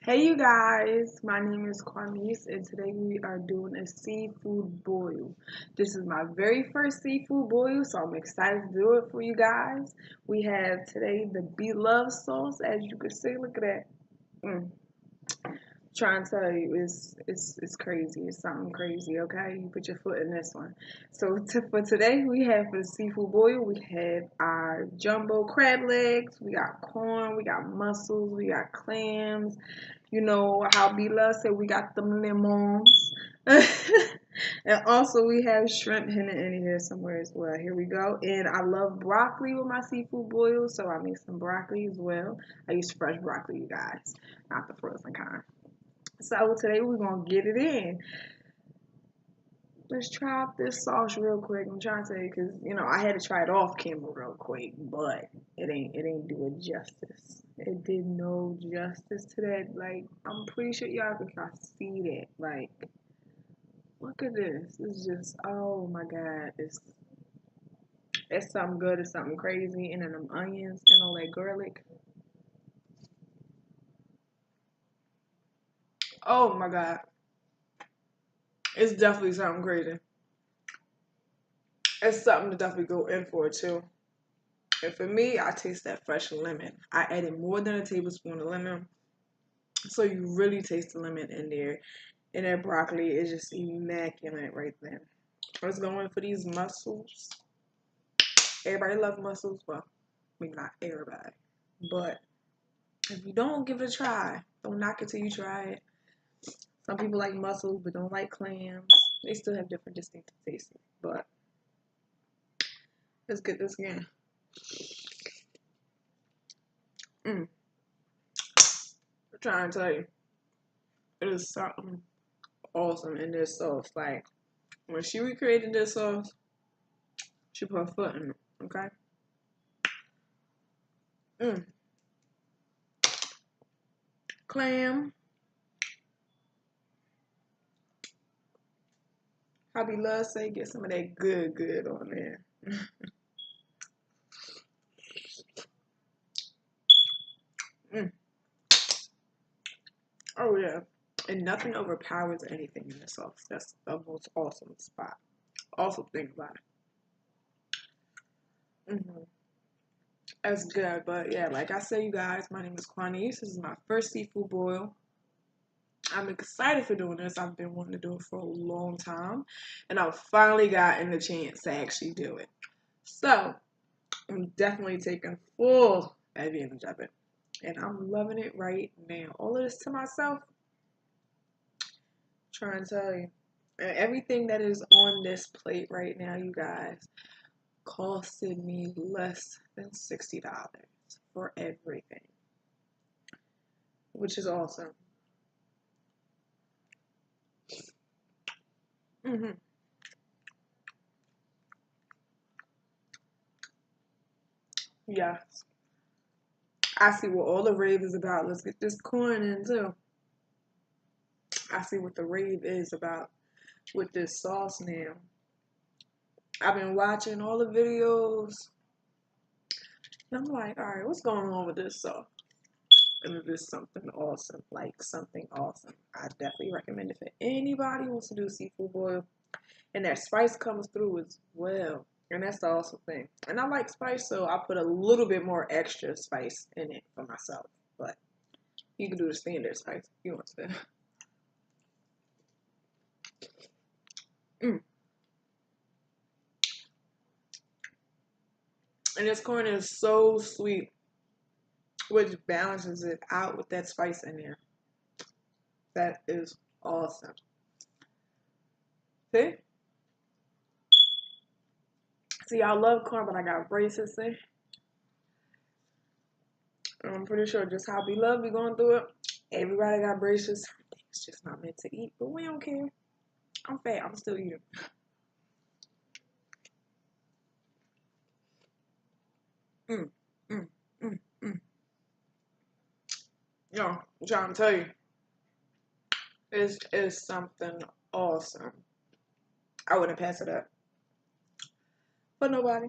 Hey you guys, my name is Kwanice and today we are doing a seafood boil. This is my very first seafood boil, so I'm excited to do it for you guys. We have today the Bloves sauce, as you can see. Look at that. Mm. Trying to tell you, it's crazy. It's something crazy. Okay, you put your foot in this one. So for today, we have for the seafood boil, we have our jumbo crab legs. We got corn. We got mussels. We got clams. You know how Bila said we got them lemons. And also we have shrimp hidden in here somewhere as well. Here we go. And I love broccoli with my seafood boil, so I make some broccoli as well. I use fresh broccoli, you guys, not the frozen kind. So today we're gonna get it in. Let's try out this sauce real quick. I'm trying to say because I had to try it off camera real quick, but it ain't do it justice. It did no justice to that. Like I'm pretty sure y'all can see that. Like look at this. It's just oh my god. It's something good. It's something crazy. And then them onions and all that garlic. Oh my god. It's definitely something crazy. It's something to definitely go in for too. And for me, I taste that fresh lemon. I added more than a tablespoon of lemon. So you really taste the lemon in there. And that broccoli is just immaculate right there. Let's go in for these mussels. Everybody loves mussels. Well, maybe not everybody. But if you don't give it a try, don't knock it till you try it. Some people like mussels but don't like clams. They still have different distinctive tastes. But let's get this again. I'm trying to tell you. It is something awesome in this sauce. Like when she recreated this sauce, she put her foot in it. Okay. Clam. Hobby loves say get some of that good on there. mm. Oh yeah. And nothing overpowers anything in the sauce. That's the most awesome spot. Awesome thing about it. That's good. But yeah, like I said, you guys, my name is Kwanice. This is my first seafood boil. I'm excited for doing this. I've been wanting to do it for a long time. And I've finally gotten the chance to actually do it. So, I'm definitely taking full advantage of it. And I'm loving it right now. All of this to myself, trying to tell you. And everything that is on this plate right now, you guys, costed me less than $60 for everything. Which is awesome. Yes. I see what all the rave is about. Let's get this corn in too. I see what the rave is about with this sauce now. I've been watching all the videos. And I'm like, all right, what's going on with this sauce? And it is something awesome, like something awesome. I definitely recommend it for anybody who wants to do seafood boil. And that spice comes through as well. And that's the awesome thing. And I like spice, so I put a little bit more extra spice in it for myself. But you can do the standard spice if you want to. And this corn is so sweet, which balances it out with that spice in there. That is awesome. See? See, I love corn, but I got braces, see? I'm pretty sure just how we love be going through it. Everybody got braces. It's just not meant to eat, but we don't care. I'm fat. I'm still eating. Mm, mm, mm, mm. Yo, I'm trying to tell you, this is something awesome. I wouldn't pass it up. But nobody.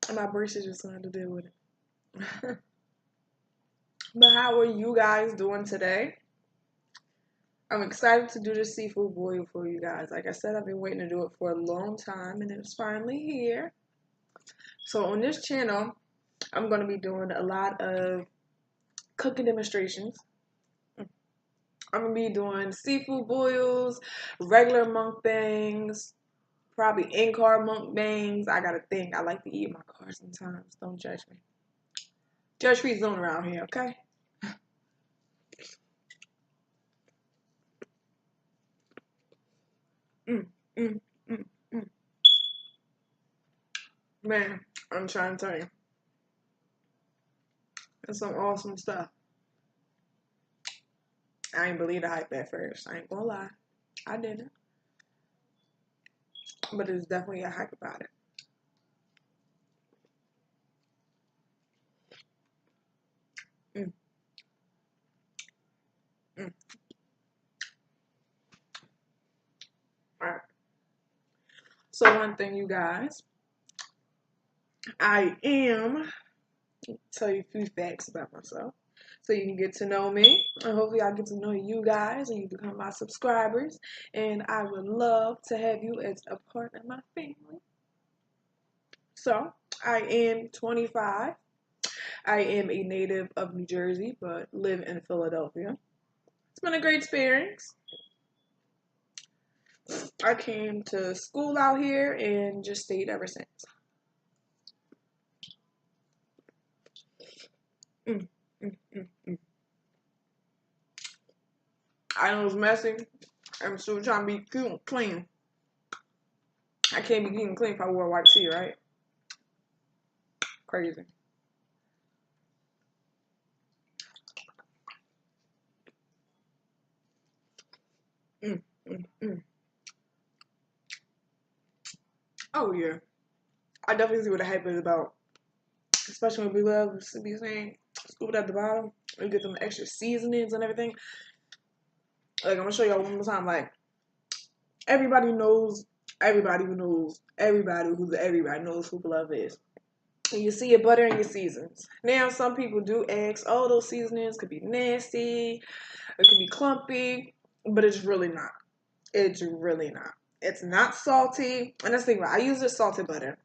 And my braces just learned to deal with it. But how are you guys doing today? I'm excited to do this seafood boil for you guys. Like I said, I've been waiting to do it for a long time and it's finally here. So on this channel, I'm going to be doing a lot of cooking demonstrations. I'm going to be doing seafood boils, regular mukbangs, probably in-car mukbangs. I got to think. I like to eat in my car sometimes. Don't judge me. Judge-free zone around here, okay? Mm, mm, mm, mm. Man, I'm trying to tell you. It's some awesome stuff. I ain't believe the hype at first. I ain't gonna lie. I didn't. But there's definitely a hype about it. Mm, mm. Alright. So one thing, you guys, I am tell you a few facts about myself. So you can get to know me. And hopefully I get to know you guys and you become my subscribers. And I would love to have you as a part of my family. So I am 25. I am a native of New Jersey, but live in Philadelphia. It's been a great experience. I came to school out here and just stayed ever since. Mm, mm, mm, mm. I know it's messy. I'm still trying to be cute and clean. I can't be cute and clean if I wore white tee, right? Crazy. Mm, mm, mm. Oh yeah, I definitely see what the hype is about. Especially when we love to be saying scoop it at the bottom. We get them extra seasonings and everything. Like I'm gonna show y'all one more time. Like everybody knows, everybody knows who Bloves is. And you see your butter and your seasons. Now some people do ask, oh, those seasonings could be nasty, it could be clumpy, but it's really not. It's really not. It's not salty. And that's the thing, I use this salted butter.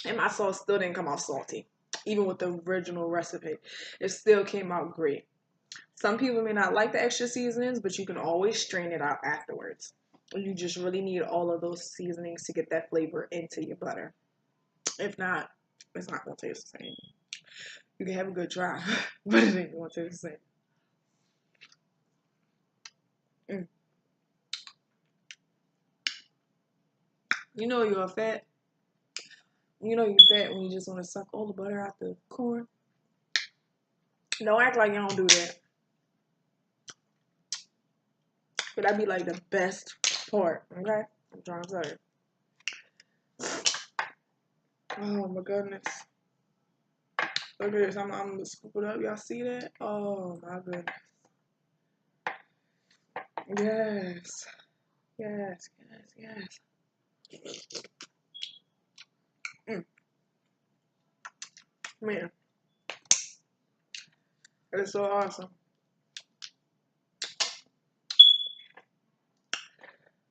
And my sauce still didn't come out salty. Even with the original recipe. It still came out great. Some people may not like the extra seasonings, but you can always strain it out afterwards. You just really need all of those seasonings to get that flavor into your butter. If not, it's not going to taste the same. You can have a good try, but it ain't going to taste the same. Mm. You know you're fat. You know you're fat when you just want to suck all the butter out the corn. Don't act like you don't do that. But that'd be like the best part, okay? I'm trying to tell you. Oh my goodness. Look at this. I'm gonna scoop it up. Y'all see that? Oh my goodness. Yes. Yes, yes, yes. Mm. Man, that is so awesome.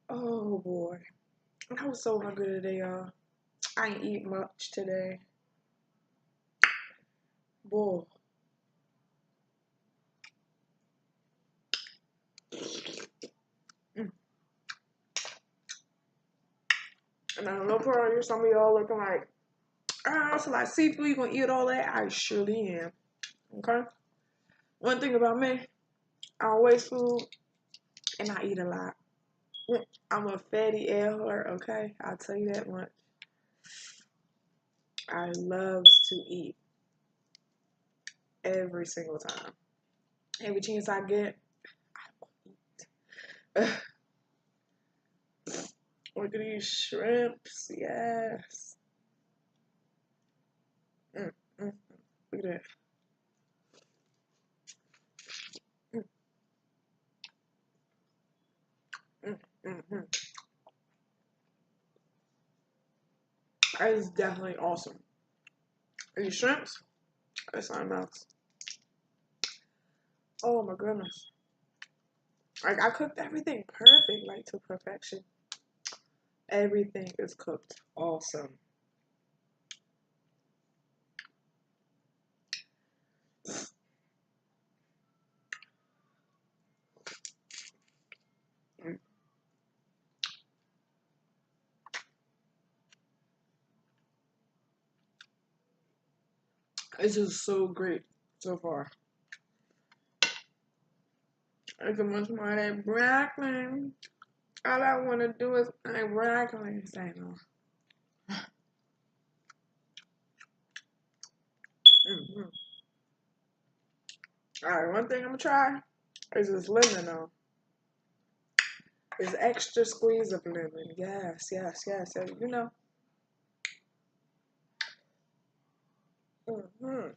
Oh boy. I was so hungry today, y'all. I ain't eat much today. Boy. Mm. And I know probably some of y'all looking like, ah, so like seafood, you gonna eat all that? I surely am. Okay? One thing about me, I don't waste food and I eat a lot. I'm a fatty at heart, okay? I'll tell you that much. I love to eat every single time. Every chance I get, I will eat. Look at these shrimps, yes. Mm, mm, mm. Look at that. Mm, mm, mm, mm. That is definitely awesome. These shrimps, that's something else. Oh my goodness. Like I cooked everything perfect, like to perfection. Everything is cooked awesome. Mm. It's just so great so far. I can much more of that broccoli. All I want to do is eat broccoli. Say no. Mm-hmm. All right, one thing I'm gonna try is this lemon though. It's extra squeeze of lemon. Yes, yes, yes. You know. Mm-hmm.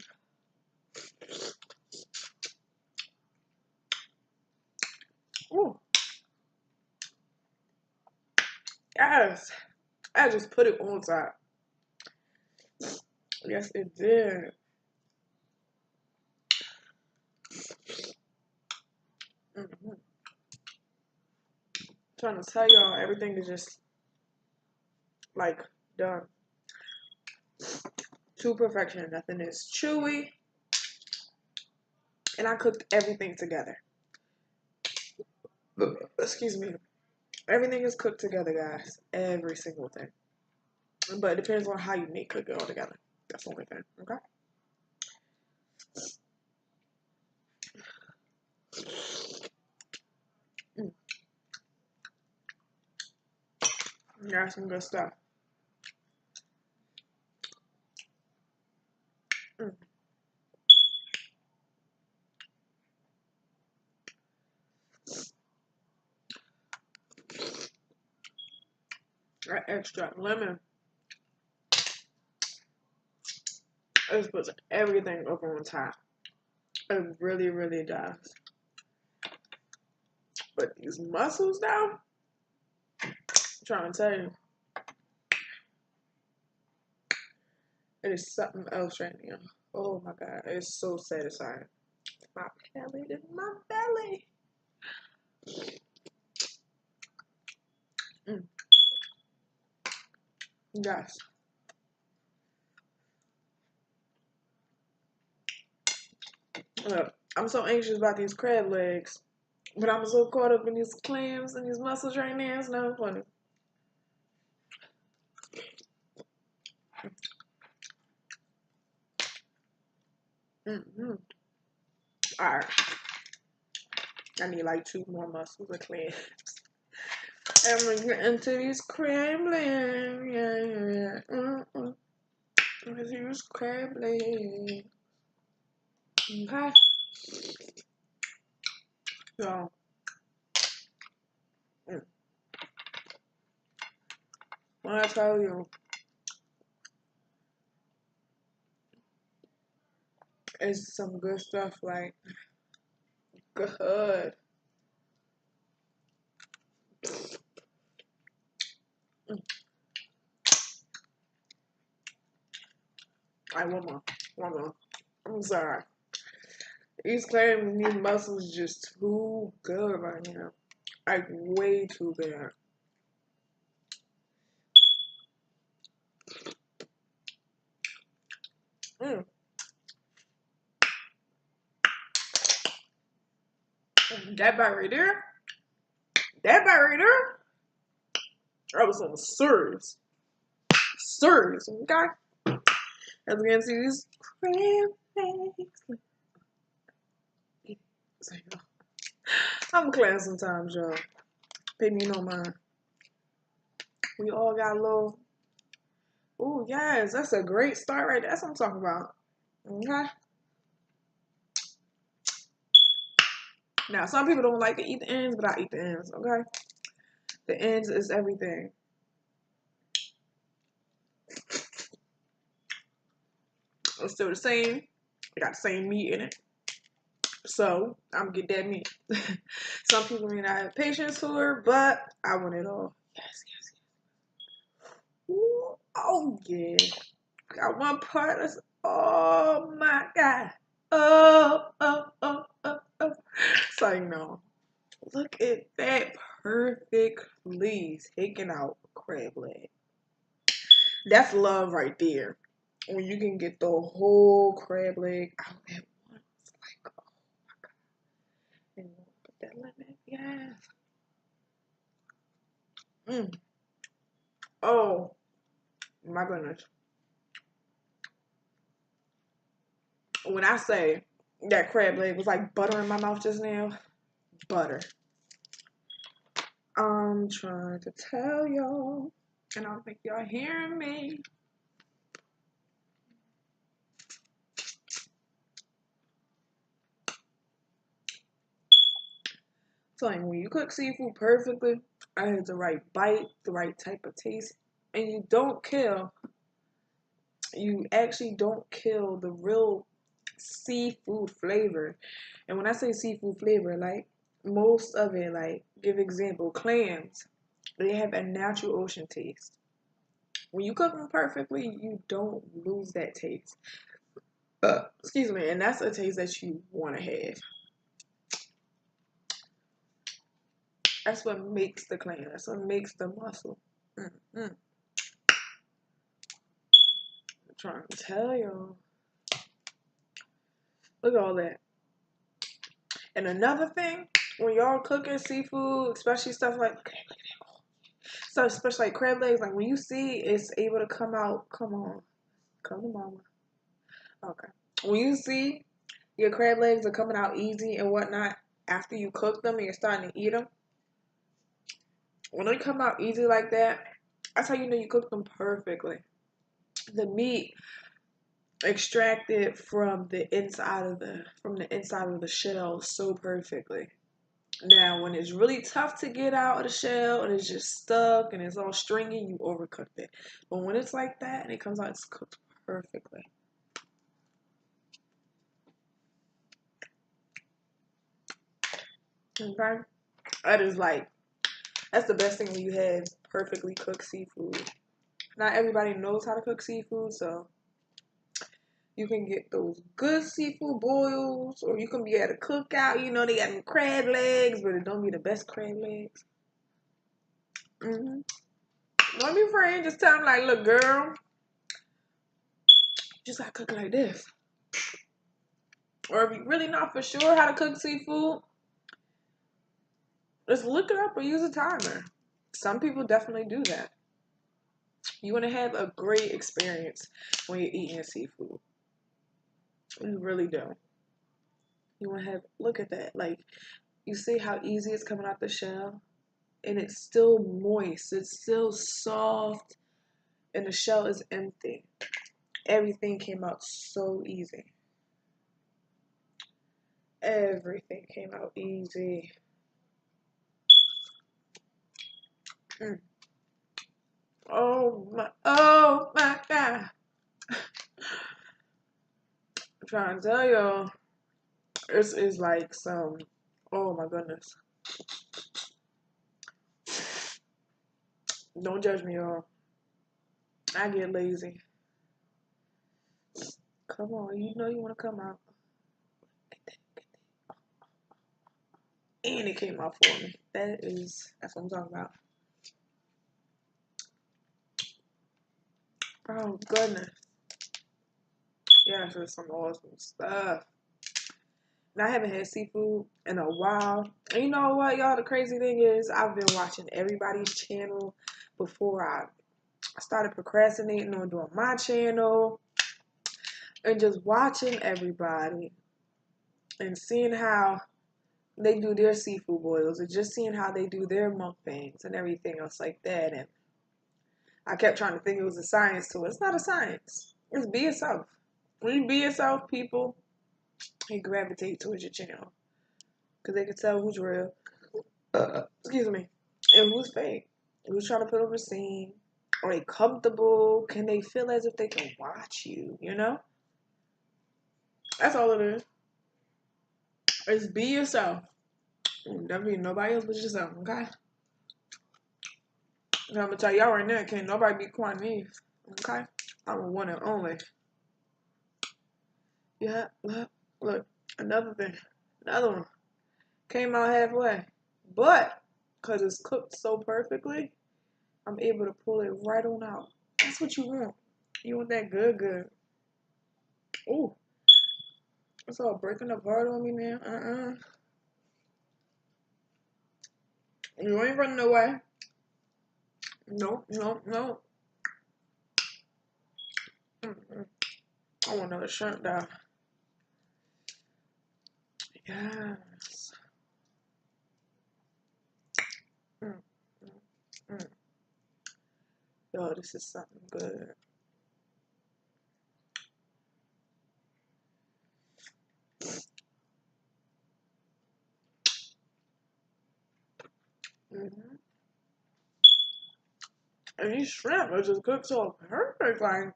Ooh, yes. I just put it on top. Yes, it did. Mm-hmm. Trying to tell y'all, everything is just like done to perfection. Nothing is chewy, and I cooked everything together. Excuse me. Everything is cooked together, guys. Every single thing. But it depends on how you make cook it all together. That's the only thing. Okay. Mm. That's some good stuff. Mm. That extra lemon. It just puts everything over on top. It really, really does. But these mussels now, I'm trying to tell you, it is something else right now. Oh my god, it's so satisfying. My belly, in my belly. Mm. Yes. Look, I'm so anxious about these crab legs, but I'm so caught up in these clams and these mussels right now. It's not funny. Mm-hmm. All right, I need like 2 more mussels of clams. And we're getting into these crab legs. Yeah, yeah, yeah. Mm-mm. Into these crab legs. Okay. So, mm, when I tell you, it's some good stuff. Like good. Mm. All right, one more. One more. I'm sorry. These clams and these mussels just too good right now. Like way too good. Mm. That bite right there. That bite right there. That was some serious. Serious. Okay. As we can see these crab legs. I'm clan sometimes, y'all. Pay me no mind. We all got a little. Ooh, yes, that's a great start right there. That's what I'm talking about. Okay. Now, some people don't like to eat the ends, but I eat the ends. Okay. The ends is everything. It's still the same. It got the same meat in it. So I'm gonna get that meat. Some people may not have patience for it, but I want it all. Yes, yes, yes. Ooh, oh yeah. Got one part that's oh my god. Oh, oh, oh, oh, oh. like, no. Look at that perfectly taken out crab leg. That's love right there. When you can get the whole crab leg out at once. Like, oh my God. And put that lemon. Yes. Oh my goodness. When I say that crab leg was like butter in my mouth just now, butter. I'm trying to tell y'all, and I don't think y'all hearing me. So like when you cook seafood perfectly, I have the right bite, the right type of taste, and you actually don't kill the real seafood flavor. And when I say seafood flavor, like most of it, like give example, clams, they have a natural ocean taste. When you cook them perfectly, you don't lose that taste. Excuse me, and that's a taste that you want to have. That's what makes the clam. That's what makes the mussel. Mm-hmm. I'm trying to tell y'all. Look at all that. And another thing, when y'all cooking seafood, especially stuff like stuff, especially like crab legs, like when you see it's able to come out, come on, come on, mama. Okay. When you see your crab legs are coming out easy and whatnot after you cook them and you're starting to eat them, when they come out easy like that, that's how you know you cooked them perfectly. The meat extracted from the inside of the shell so perfectly. Now, when it's really tough to get out of the shell and it's just stuck and it's all stringy, you overcooked it. But when it's like that and it comes out, it's cooked perfectly. Okay, that's the best thing when you have perfectly cooked seafood. Not everybody knows how to cook seafood, so you can get those good seafood boils, or you can be at a cookout. You know they got them crab legs, but it don't be the best crab legs. Don't be afraid. Just tell them like, look, girl, you just gotta cook it like this. Or if you're really not for sure how to cook seafood, just look it up or use a timer. Some people definitely do that. You want to have a great experience when you're eating seafood. You really do. You want to look at that. Like, you see how easy it's coming out the shell? And it's still moist. It's still soft. And the shell is empty. Everything came out so easy. Everything came out easy. Oh my God. I'm trying to tell y'all. This is like some, oh my goodness. Don't judge me, y'all. I get lazy. Come on, you know you want to come out. And it came out for me. That's what I'm talking about. Oh goodness. Yeah, this is some awesome stuff. And I haven't had seafood in a while. And you know what, y'all? The crazy thing is, I've been watching everybody's channel before I started procrastinating on doing my channel. And just watching everybody and seeing how they do their seafood boils and just seeing how they do their mukbangs and everything else like that. And I kept trying to think it was a science to it. It's not a science. It's be yourself. When you be yourself, people, they gravitate towards your channel. Because they can tell who's real. Excuse me. And who's fake. Who's trying to put over a scene. Are they comfortable? Can they feel as if they can watch you? You know? That's all it is. It's be yourself. Don't be nobody else but yourself, okay? And I'm gonna tell y'all right now, can't nobody be Quanese, okay? I'm a one and only. Yeah, look, another thing, another one. Came out halfway. But, because it's cooked so perfectly, I'm able to pull it right on out. That's what you want. You want that good. Ooh, it's all breaking apart on me now. You ain't running away. No. I want another shrimp though. Yes. Mm, mm, mm. Yo, this is something good. Mm-hmm. And these shrimp are just cooked so perfect. Like,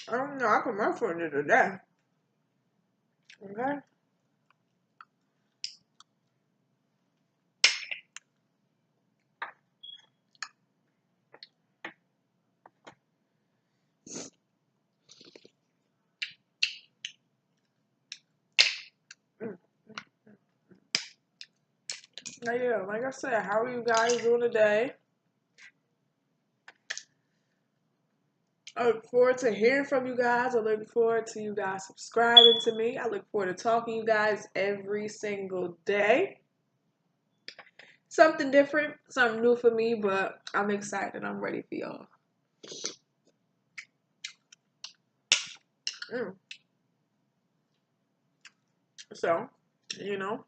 I don't know. I put my foot in it today. Okay. Mm. Now, yeah, like I said, how are you guys doing today? I look forward to hearing from you guys. I look forward to you guys subscribing to me. I look forward to talking to you guys every single day. Something different, something new for me, but I'm excited. I'm ready for y'all. Mm. So, you know,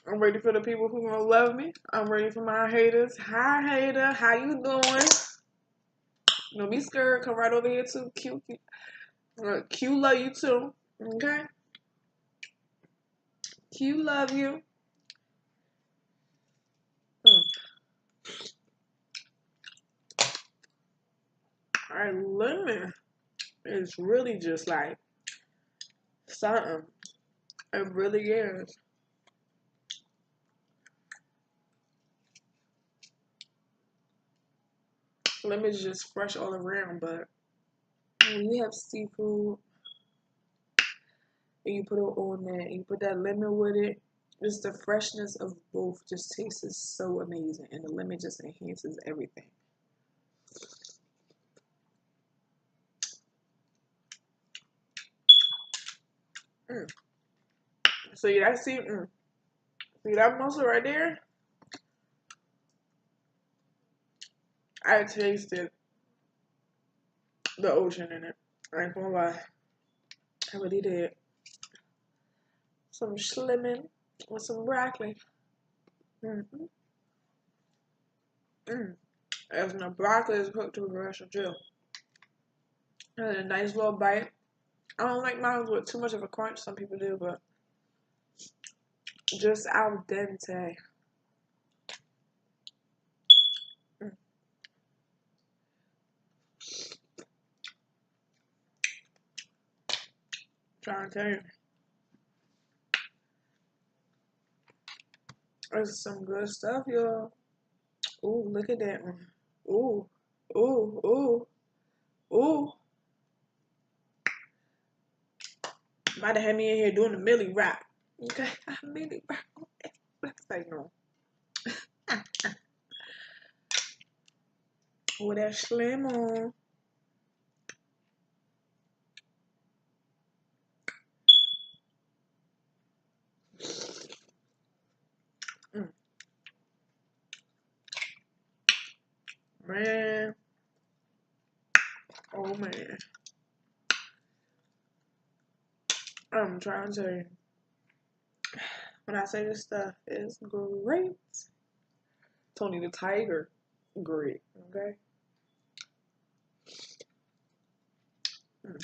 I'm ready for the people who gonna love me. I'm ready for my haters. Hi, hater. How you doing? Don't be scared. Come right over here too. Q love you too. Okay? Q love you. Mm. Alright, lemon is really just like something. It really is. Lemon is just fresh all around, but when you have seafood and you put it on that, and you put that lemon with it, just the freshness of both just tastes so amazing, and the lemon just enhances everything. Mm. So yeah, see that mussel right there? I tasted the ocean in it. I ain't gonna lie, I really did. Some lemon with some broccoli. Mm-hmm. Mm. And the broccoli is cooked to perfection too. And a nice little bite. I don't like mine with too much of a crunch. Some people do, but just al dente. Mm. Trying to tell you, there's some good stuff, y'all. Ooh, look at that one. Ooh, ooh. Might have had me in here doing the Millie rap. Okay, Millie rap. Let's say no. Oh, that slim on. Mm. Man. Oh, man. I'm trying to tell you. When I say this stuff is great, Tony the Tiger, great. Okay. Mm.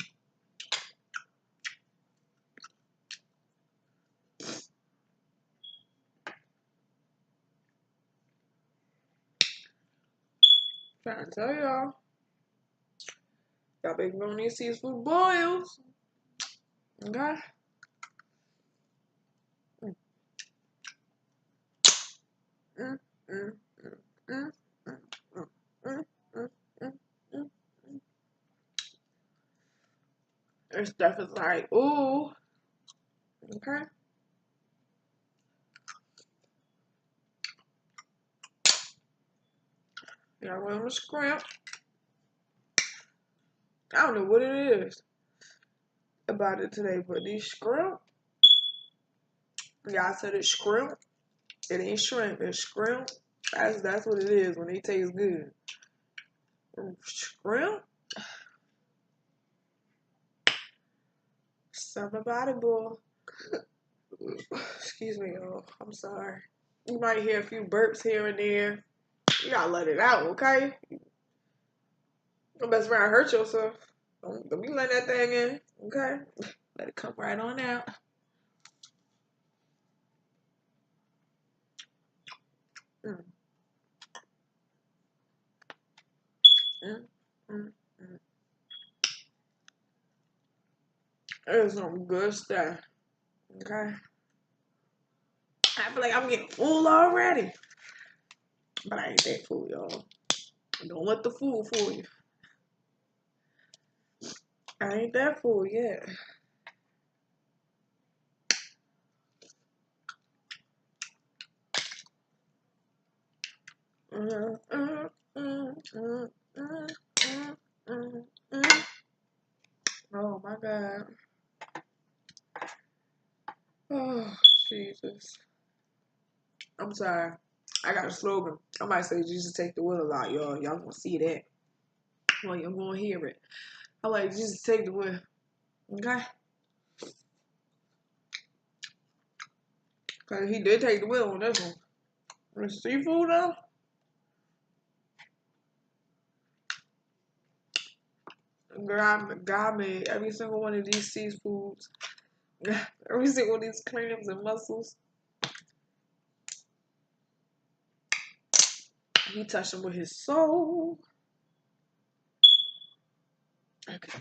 Trying to tell y'all. Y'all been on these seafood boils. Okay. Mm, mm, mm, mm, mm, mm, mm, mm, mm, mm, mm. This stuff is like, ooh. Okay? Y'all want to scrimp. I don't know what it is about it today, but these shrimp, y'all said it's shrimp. It ain't shrimp, it's shrimp. That's what it is when they taste good. Shrimp? Something about it, boy. Excuse me, y'all. I'm sorry. You might hear a few burps here and there. You gotta let it out, okay? Your best friend hurt yourself. Don't be letting that thing in, okay? Let it come right on out. Mm. Mm. Mm. Mm. There's some good stuff, okay? I feel like I'm getting full already. But I ain't that full, y'all. Don't let the fool fool you. I ain't that full yet. Mm, mm, mm, mm, mm, mm, mm, mm. Oh my God. Oh, Jesus. I'm sorry. I got a slogan. I might say Jesus take the wheel a lot, y'all. Y'all gonna see that. Well, you're gonna hear it. I like Jesus take the wheel. Okay? Cause he did take the wheel on this one. The seafood though. God made every single one of these seafoods. Every single one of these clams and mussels. He touched them with his soul. Okay.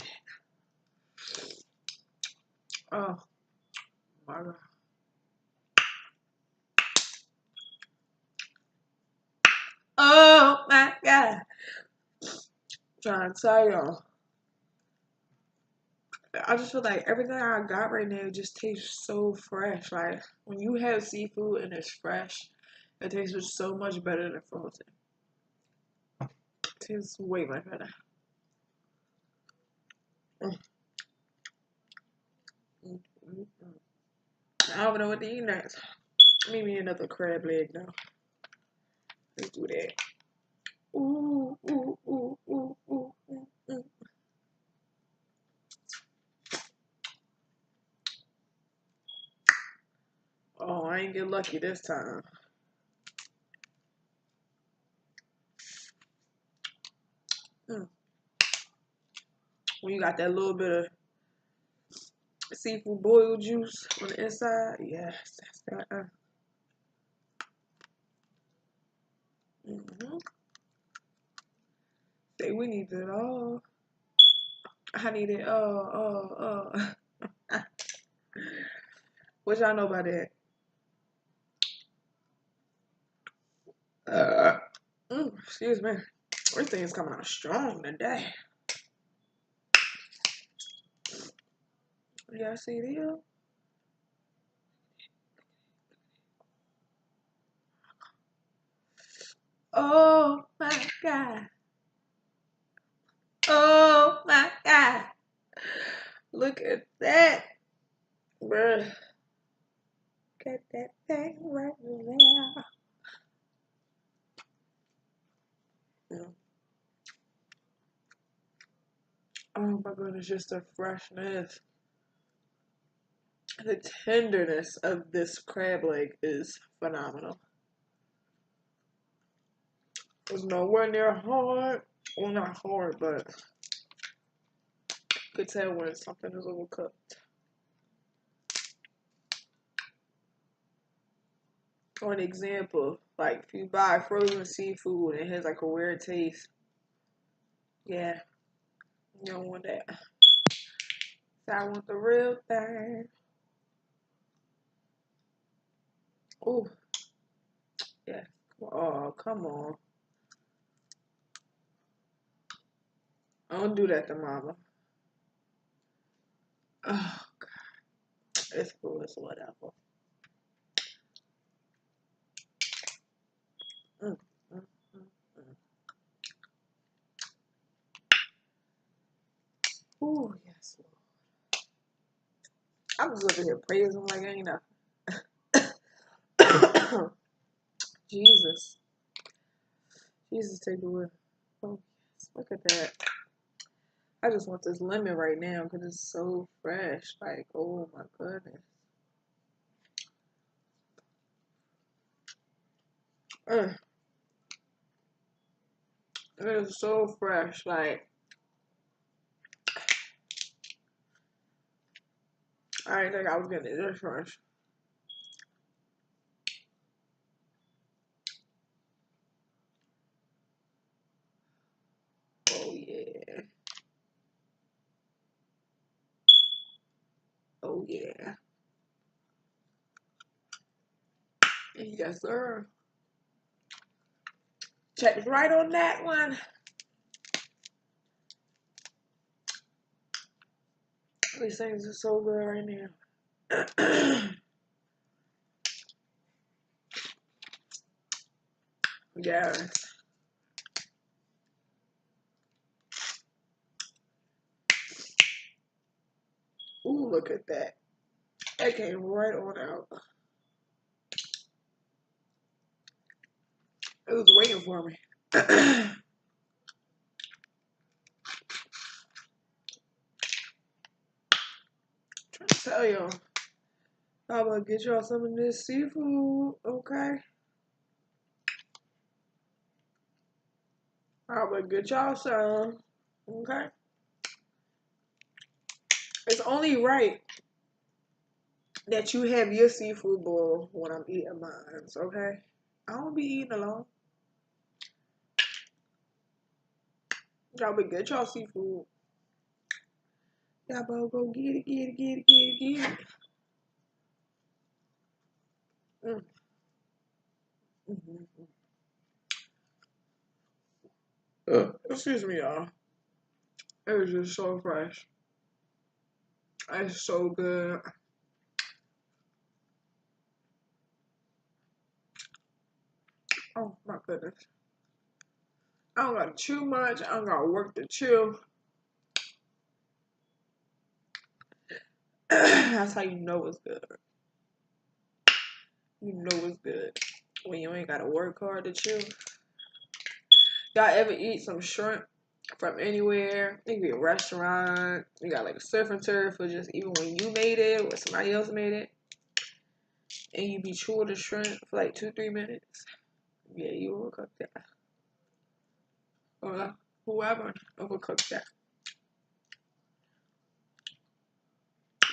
Oh my God. Oh my God. I'm trying to tell y'all. I just feel like everything I got right now just tastes so fresh. Like when you have seafood and it's fresh, it tastes so much better than frozen. It tastes way much better. Mm, mm, mm, mm. I don't know what to eat next. Maybe another crab leg now. Let's do that. Ooh, ooh, ooh, ooh, ooh, ooh, ooh. Oh, I ain't get lucky this time. Mm. When you got that little bit of seafood boil juice on the inside, yes, that's that. Mm-hmm. Say we need it all. I need it all. What y'all know about that? Uh, excuse me. Everything's coming out strong today. Y'all see this? Oh my God. Oh my God. Look at that. Bruh. Look at that thing right there. Yeah. Oh my goodness, just the freshness. The tenderness of this crab leg is phenomenal. It's nowhere near hard. Well, not hard, but you could tell when something is overcooked. For an example, like if you buy frozen seafood and it has like a weird taste, yeah, you don't want that. So I want the real thing. Oh, yeah. Oh, come on. Don't do that to mama. Oh, God. It's cool. It's whatever. Mm, mm, mm, mm. Ooh, yes, Lord. I'm just over here praising like ain't nothing. Jesus. Jesus, take the wheel. Oh, yes. Look at that. I just want this lemon right now because it's so fresh. Like, oh my goodness. Mm, it is so fresh. Like, I didn't think I was getting it this fresh. Oh, yeah. Oh, yeah. Yes, sir. Check right on that one. These things are so good right now. Yes. Ooh, look at that. That came right on out. It was waiting for me. Trying to tell y'all. I'm gonna get y'all some of this seafood, okay? I'm gonna get y'all some, okay? It's only right that you have your seafood bowl when I'm eating mine, okay? I don't be eating alone. Y'all better get y'all seafood. Y'all better go get it, get it, get it, get it, get it. Mm. Mm-hmm. Excuse me, y'all. It was just so fresh. It's so good. Oh my goodness. I don't gotta chew much. I don't gotta work to chew. That's how you know it's good. You know it's good when you ain't gotta work hard to chew. Y'all ever eat some shrimp from anywhere? It could be a restaurant. You got like a surf and turf, or just even when you made it or somebody else made it, and you be chewing the shrimp for like 2-3 minutes. Yeah, you overcook that. Or whoever overcooked that.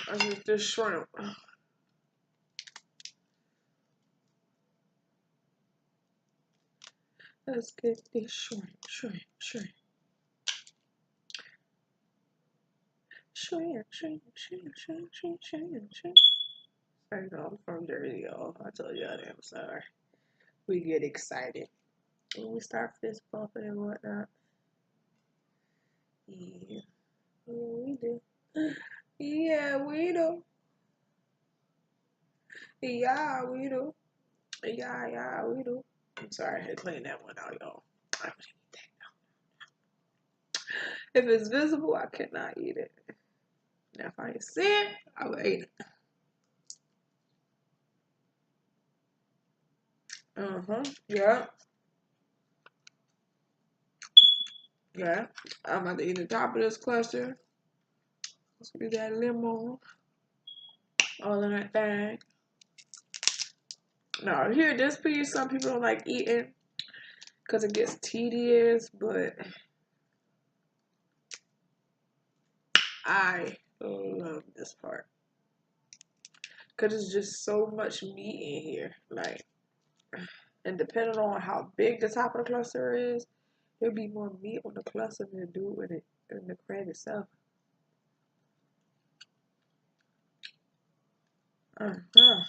That's just this shrimp. Let's get this shrimp. Shrimp. Shrimp, shrimp, shrimp. I know I'm from Jersey, y'all. I told you that. I'm sorry. We get excited when we start fist bumping and whatnot. Yeah, we do. Yeah, we do. Yeah, we do. Yeah, we do. I'm sorry, I had to clean that one out, y'all. I don't eat that. If it's visible, I cannot eat it. Now, if I see it, I will eat it. Yeah. Yeah. I'm about to eat the top of this cluster. Let's do that lemon. All in that thing. Now, here, this piece, some people don't like eating because it gets tedious, but I love this part because it's just so much meat in here. Like, and depending on how big the top of the cluster is, there'll be more meat on the cluster than there do in the crab itself. Uh-huh.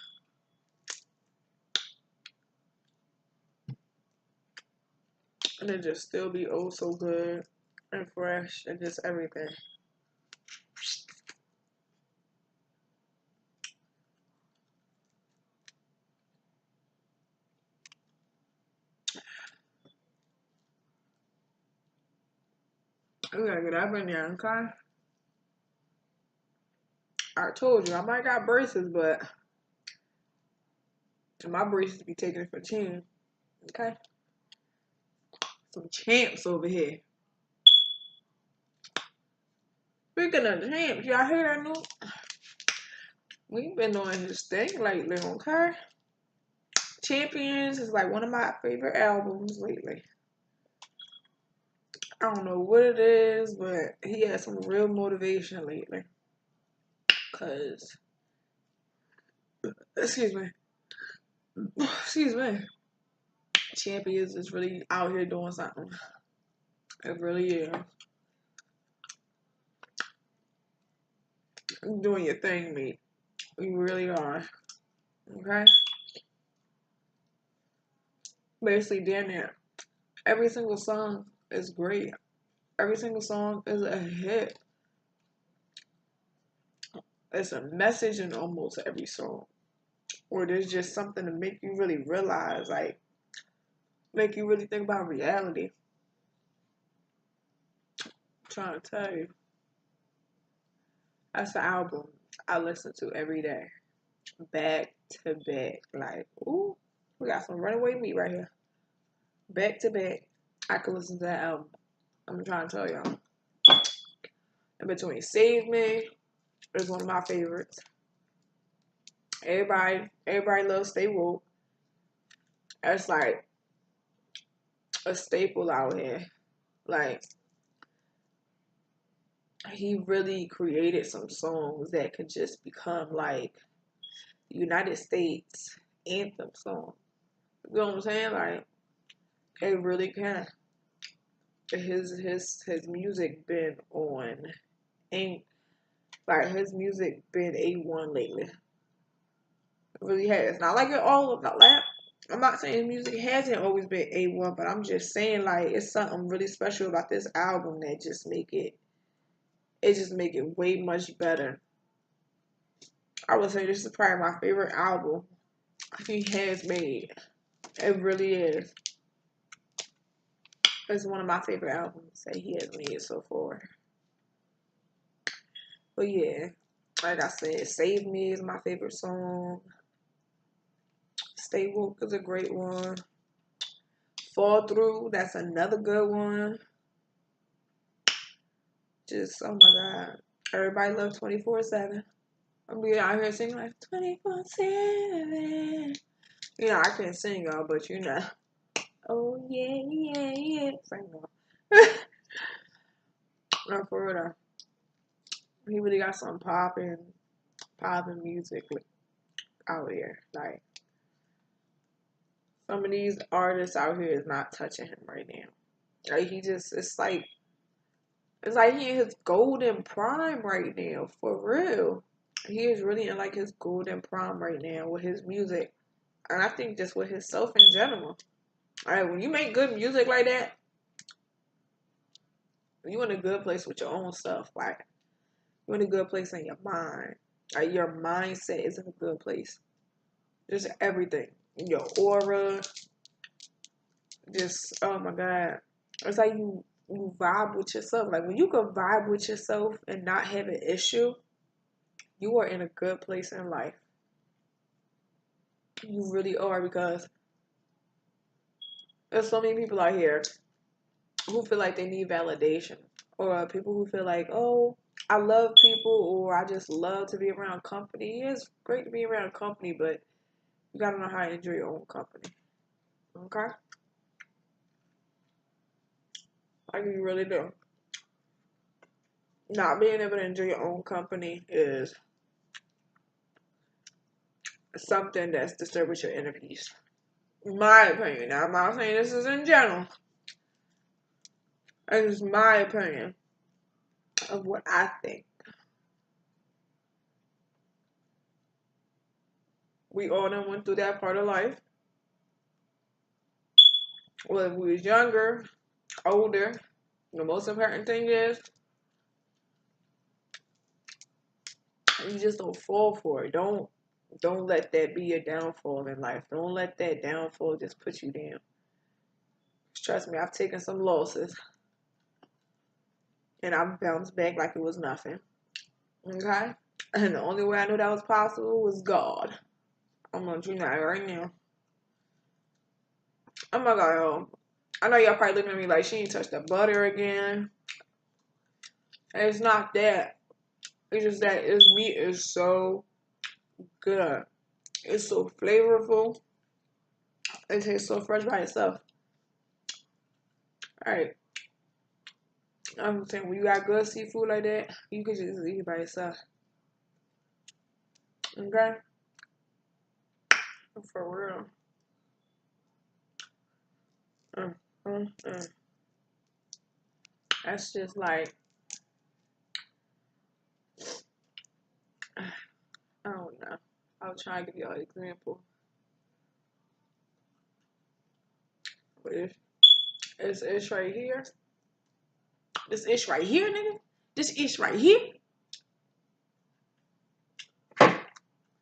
And it just still be oh so good and fresh and just everything. We gotta get up in there, okay? I told you I might got braces, but my braces be taking it for 10. Okay? Some champs over here. Speaking of champs, y'all hear that new? We've been doing this thing lately, okay? Champions is like one of my favorite albums lately. I don't know what it is, but he has some real motivation lately. Cause, excuse me, excuse me, Champions is really out here doing something. It really is. You're doing your thing, mate. You really are. Okay? Basically, damn near every single song is great. Every single song is a hit. There's a message in almost every song. Or there's just something to make you really realize, like, make you really think about reality. I'm trying to tell you. That's the album I listen to every day. Back to back. Like, ooh, we got some runaway meat right here. Back to back. I could listen to that album. I'm trying to tell y'all. In between Save Me is one of my favorites. Everybody loves Stay Woke. That's like a staple out here. Like, he really created some songs that could just become like United States anthem song. You know what I'm saying? Like, it really can. His music been on, ain't like his music been A1 lately. It really has. Not like it all. Not like I'm not saying music hasn't always been A1, but I'm just saying like it's something really special about this album that just make it way much better. I would say this is probably my favorite album he has made. It really is. It's one of my favorite albums that he has made so far. But yeah, like I said, Save Me is my favorite song. Stay Woke is a great one. Fall Through, that's another good one. Just, oh my God. Everybody loves 24/7. I'm be out here singing like 24/7. You know, I can't sing, y'all, but you know. Oh, yeah, yeah, yeah. Sing y'all. No, for real though. He really got some popping music out here. Like, some of these artists out here is not touching him right now. Like, it's like he in his golden prime right now, for real. He is really in like his golden prime right now with his music. And I think just with himself in general. Alright, when you make good music like that, you in a good place with your own stuff. Like, you're in a good place in your mind. Like, your mindset is in a good place. Just everything. Your aura. Just, oh my God. It's like you vibe with yourself. Like, when you can vibe with yourself and not have an issue, you are in a good place in life. You really are, because there's so many people out here who feel like they need validation, or people who feel like, oh, I love people, or I just love to be around company. Yeah, it's great to be around company, but you gotta know how to enjoy your own company. Okay? Like, you really do. Not being able to enjoy your own company is something that's disturbing your inner peace. In my opinion. Now, I'm not saying this is in general. This is my opinion of what I think. We all done went through that part of life. Whether we was younger, older, the most important thing is you just don't fall for it. Don't let that be your downfall in life. Don't let that downfall just put you down. Trust me, I've taken some losses. and I bounced back like it was nothing. Okay? And the only way I knew that was possible was God. I'm gonna do that right now. Oh my god, yo. I know y'all probably looking at me like she ain't touched the butter again. And it's not that. It's just that this meat is so good. It's so flavorful. It tastes so fresh by itself. Alright. I'm saying when you got good seafood like that, you can just eat it by yourself. Okay? For real. Mm, mm, mm. That's just like, I don't know. I'll try to give y'all an example. But it's right here. This ish right here, nigga. This ish right here.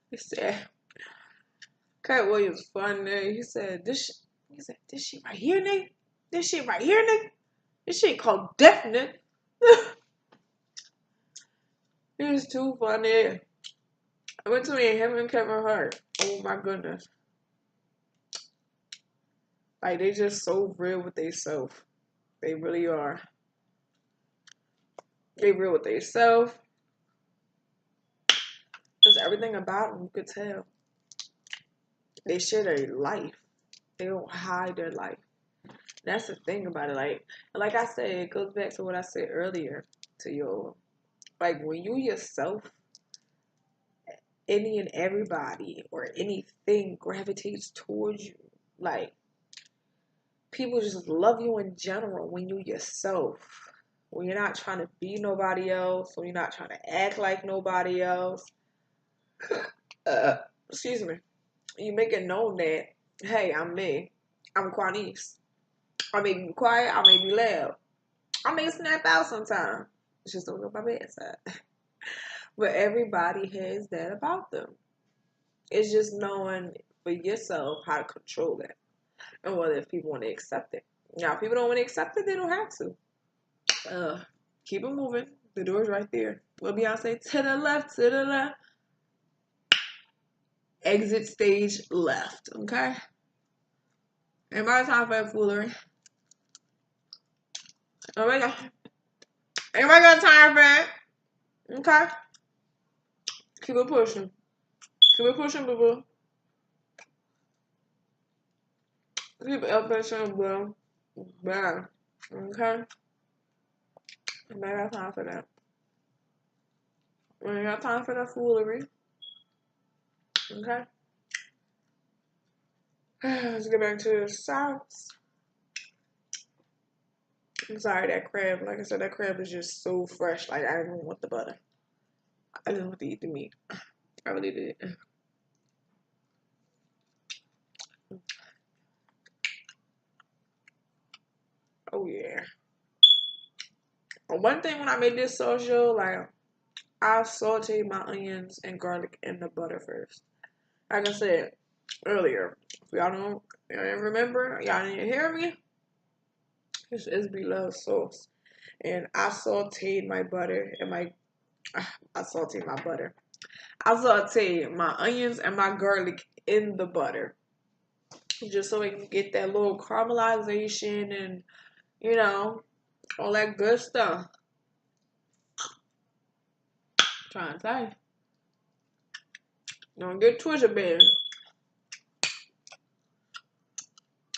He said, Cat Williams funny. He said, this shit right here, nigga. This shit right here, nigga. This shit called definite. It was too funny. I went to me and him and Kevin Hart. Oh my goodness. Like, they just so real with themselves. They really are. They real with themselves. Just everything about them, you could tell. They share their life. They don't hide their life. That's the thing about it. Like I said, it goes back to what I said earlier to you. Like, when you yourself, any and everybody or anything gravitates towards you. Like, people just love you in general when you yourself. When you're not trying to be nobody else, when you're not trying to act like nobody else. Excuse me. You make it known that, hey, I'm me. I'm Quanice. I may be quiet, I may be loud. I may snap out sometimes. Just don't go by my bedside. But everybody has that about them. It's just knowing for yourself how to control it. And whether if people want to accept it. Now, if people don't want to accept it, they don't have to. Keep it moving. The door's right there. What Beyonce? To the left, to the left. Exit stage left. Okay? Everybody time for that foolery. Everybody got time for that. Okay? Keep it pushing. Keep it pushing, boo-boo. Keep it up pushing, boo. Bye. Okay? Everybody got time for that. We ain't got time for that foolery. Okay? Let's get back to the sauce. I'm sorry, that crab, like I said, that crab is just so fresh. Like, I didn't want the butter. I didn't want to eat the meat. I really did. Oh, yeah. One thing when I made this sauce, yo, like, I sauteed my onions and garlic in the butter first. Like I said earlier, if y'all didn't remember, y'all didn't hear me, this is Bloves sauce. And I sauteed my butter and I sauteed my butter. I sauteed my onions and my garlic in the butter. Just so it can get that little caramelization and, you know, all that good stuff. Trying to say. Don't get twisted, baby.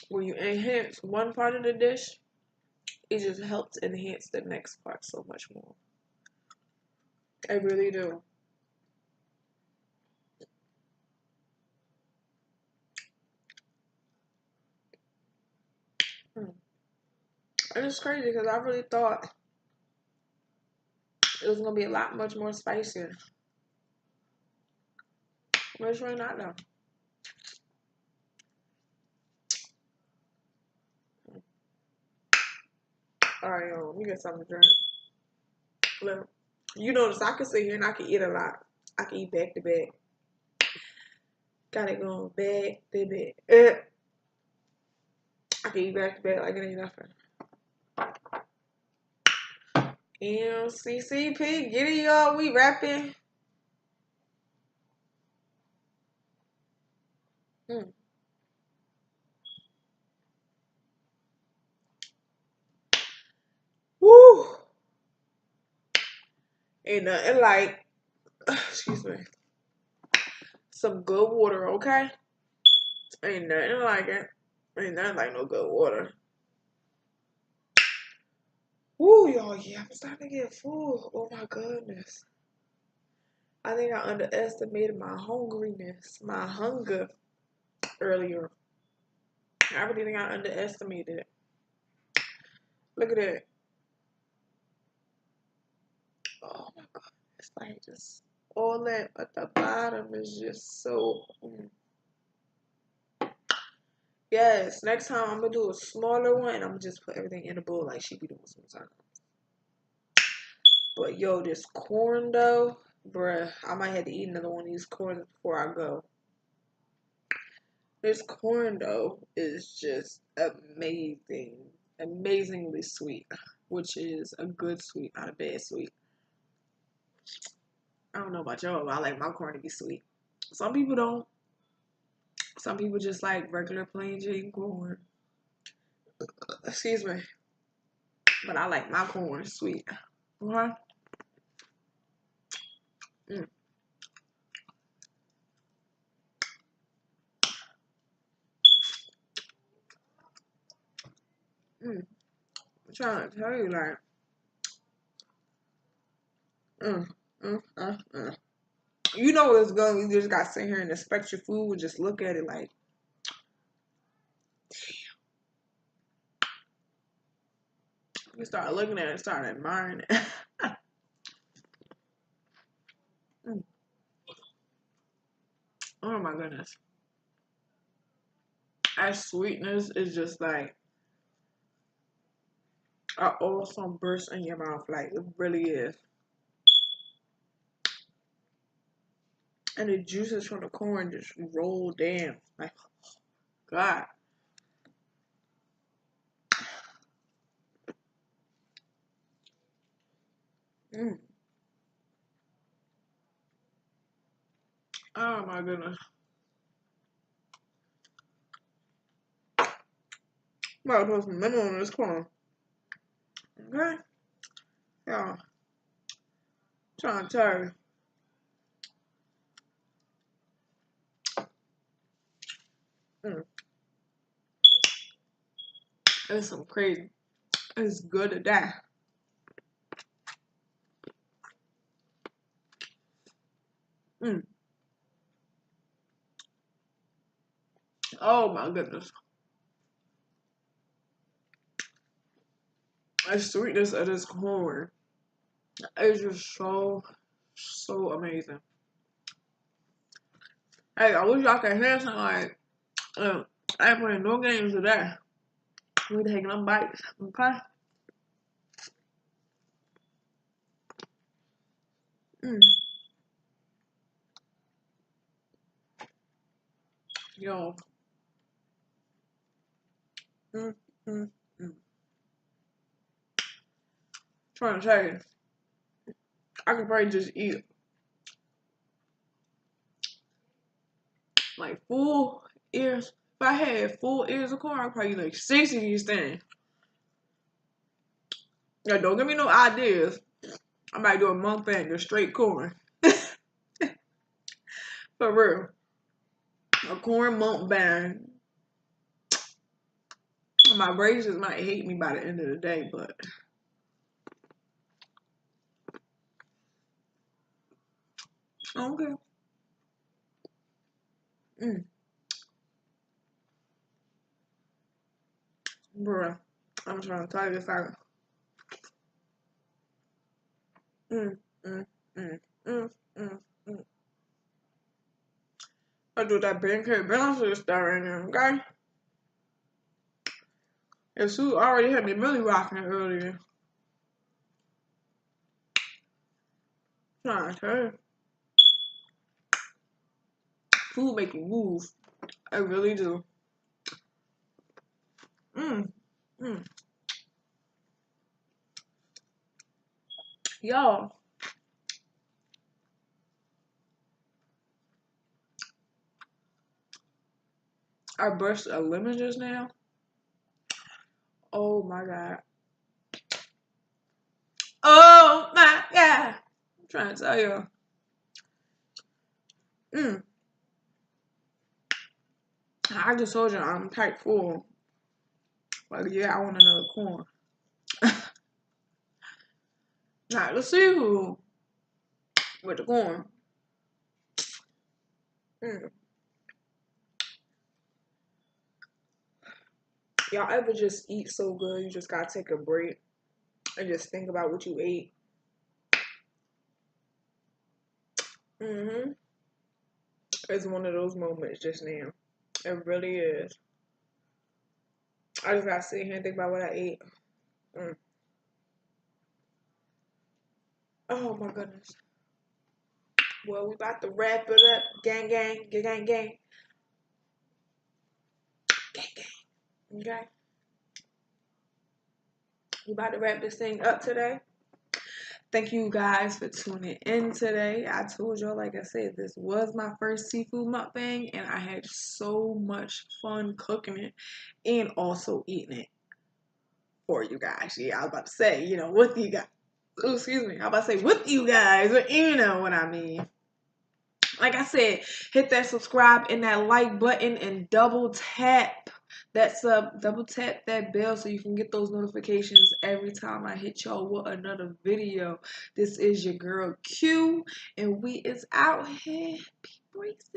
When you enhance one part of the dish, it just helps enhance the next part so much more. I really do. And it's crazy because I really thought it was going to be a lot much more spicier. But it's really not though. Alright, let me get something to drink. Look, you notice I can sit here and I can eat a lot. I can eat back to back. Got it going back to back. I can eat back to back like it ain't nothing. MCCP, get it, y'all. We rapping. Mm. Woo! Ain't nothing like, excuse me, some good water, okay? Ain't nothing like it. Ain't nothing like no good water. Woo, y'all, yeah, I'm starting to get full. Oh my goodness. I think I underestimated my hungriness, my hunger earlier. I really think I underestimated it. Look at that. Oh my god. It's like just all that at the bottom is just so. Yes, next time I'm gonna do a smaller one and I'm gonna just put everything in a bowl like she be doing sometimes. But yo, this corn though, bruh, I might have to eat another one of these corns before I go. This corn though is just amazing, amazingly sweet, which is a good sweet, not a bad sweet. I don't know about y'all, but I like my corn to be sweet. Some people don't. Some people just like regular plain Jane corn. Excuse me. But I like my corn sweet. Okay? Mm. Mm. I'm trying to tell you, like, mm, mm. You know what's going. You just got to sit here and inspect your food and just look at it like, you start looking at it and start admiring it. Mm. Oh my goodness. That sweetness is just like an awesome burst in your mouth. Like, it really is. And the juices from the corn just roll down. Like, God. Mm. Oh my goodness. I'm about to put some lemon on this corn. Okay? Yeah. Trying to tell you. Mm. It's some crazy. It's good to die. Mm. Oh my goodness. The sweetness of this corn is just so amazing. Hey, I wish y'all could hear something like, I ain't playing no games today. We taking them bites, okay? Mm. Yo. Mm, mm, mm. Trying to tell you, I could probably just eat like full ears. If I had full ears of corn, I'd probably eat like 6 of these things. Yeah, don't give me no ideas. I might do a mukbang of straight corn. For real. A corn mukbang. My braces might hate me by the end of the day, but okay. Mm. Bruh. I'm trying to tell you this out. Mm, mm, mm, mm, mm, mm. I do that pancake balancer stuff right now, okay? And Sue already had me really rocking it earlier. Trying to tell you. Food make you move. I really do. Mm, mm. Y'all, I burst a lemon just now. Oh my god. Oh my god. I'm trying to tell you. I just told you I'm type full. Like, yeah, I want another corn. Not the seafood, but the corn. Mm. Y'all ever just eat so good you just gotta take a break and just think about what you ate? It's one of those moments just now. It really is. I just gotta sit here and think about what I ate. Mm. Oh my goodness. Well, we about to wrap it up. Gang, gang, gang, gang, gang. Gang, gang. Okay. We about to wrap this thing up today. Thank you guys for tuning in today. I told y'all, like I said, this was my first seafood mukbang, and I had so much fun cooking it and also eating it for you guys. Yeah, I was about to say, with you guys. Oh, excuse me. I was about to say with you guys, but you know what I mean. Like I said, hit that subscribe and that like button and double tap double tap that bell so you can get those notifications every time I hit y'all with another video. This is your girl Q, and we is out here. Peace.